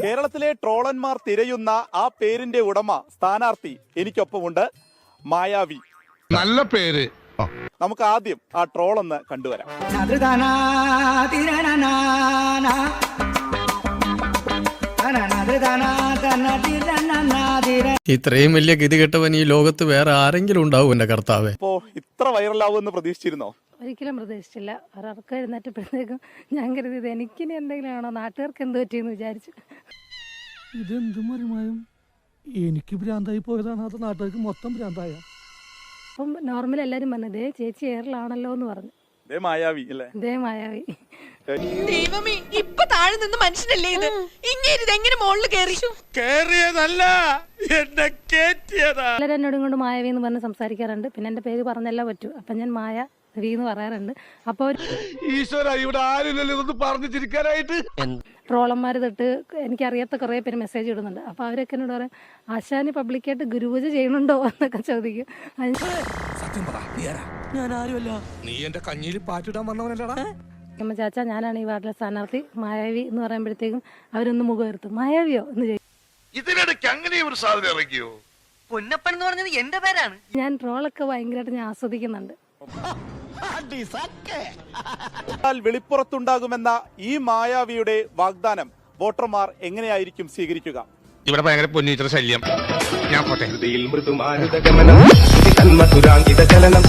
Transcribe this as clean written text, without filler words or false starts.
കേരളത്തിലെ ട്രോളന്മാർ തിരയുന്ന ആ പേരിന്റെ ഉടമ സ്ഥാനാർത്ഥി എനിക്കൊപ്പമുണ്ട്, മായാവി. നല്ല പേര്. നമുക്ക് ആദ്യം ആ ട്രോൾ ഒന്ന് കണ്ടുവരാം. ഇത്രയും വലിയ ഗതികെട്ടവൻ ഈ ലോകത്ത് വേറെ ആരെങ്കിലും ഉണ്ടാവും എന്റെ കർത്താവേ. അപ്പോ ഇത്ര വൈറലാവുമെന്ന് പ്രതീക്ഷിച്ചിരുന്നോ? ഒരിക്കലും പ്രതീക്ഷിച്ചില്ല. ഒരർക്ക് എഴുന്നേറ്റപ്പോഴത്തേക്കും ഞാൻ കരുതിയത് എനിക്കിനി എന്തെങ്കിലും ആണോ, നാട്ടുകാർക്ക് എന്ത് പറ്റിയെന്ന് വിചാരിച്ചു. ഇതെന്ത് മറിമായും എനിക്ക് ഭ്രാന്തായി പോയതാണ്, അത് നാട്ടുകാർക്ക് മൊത്തം ഭ്രാന്തായ. അപ്പം നോർമൽ എല്ലാരും പറഞ്ഞത് ചേച്ചി എയറിലാണല്ലോ എന്ന് പറഞ്ഞു. മായാവി അല്ലേ? ഇതേ മായാവി. ദൈവമേ, ഇപ്പൊ താഴെ നിന്ന് മനുഷ്യനല്ലേ ഇത്? ഇങ്ങനെ എങ്ങനെ മുകളിൽ കേറിയതല്ല, എന്നെ കേറ്റിയതാ. എല്ലാവരും എന്നോടും കൊണ്ട് മായാവി എന്ന് പറഞ്ഞ് സംസാരിക്കാറുണ്ട്. പിന്നെ എന്റെ പേര് പറഞ്ഞല്ല പറ്റൂ, അപ്പൊ ഞാൻ മായ എന്ന് പറയാറുണ്ട്. അപ്പൊ ഈശ്വര, ഇവിടെ ആരില്ലല്ലോ ഇതൊന്ന് പറഞ്ഞു ചിരിക്കാനായിട്ട്. ട്രോളന്മാർ തൊട്ട് എനിക്കറിയാത്ത കുറെ പേര് മെസ്സേജ് ഇടുന്നുണ്ട്. അപ്പൊ അവരൊക്കെ എന്നോട് പറയും, ആശാന് പബ്ലിക്കായിട്ട് ഗുരുപൂജ ചെയ്യണുണ്ടോ എന്നൊക്കെ ചോദിക്കും. ഞാൻ ആരുമല്ല. നീ എന്റെ കഞ്ഞിയിൽ പാറ്റിടാൻ വന്നവനല്ലടാ. അമ്മ ചാച്ച, ഞാനാണ് ഈ വാർഡിലെ സ്ഥാനാർത്ഥി മായാവി എന്ന് പറയുമ്പോഴത്തേക്കും അവരൊന്ന് മുഖം എടുത്തു. മായാവിയോ എന്ന് ചോദിക്കും. ഇതിനിടയ്ക്ക് അങ്ങനെ ഒരു സാധനം ഇറങ്ങിയോ? പൊന്നപ്പൻ എന്ന് പറഞ്ഞത് എന്റെ പേരാണ്. ഞാൻ ട്രോളൊക്കെ ഭയങ്കരമായിട്ട് ഞാൻ ആസ്വദിക്കുന്നുണ്ട്. വെളിപ്പുറത്തുണ്ടാകുമെന്ന ഈ മായാവിയുടെ വാഗ്ദാനം വോട്ടർമാർ എങ്ങനെയായിരിക്കും സ്വീകരിക്കുക? ഇവിടെ ഭയങ്കര പൊന്നീറ്റർ ശല്യം. ഞാൻ പോട്ടെ. ചലനം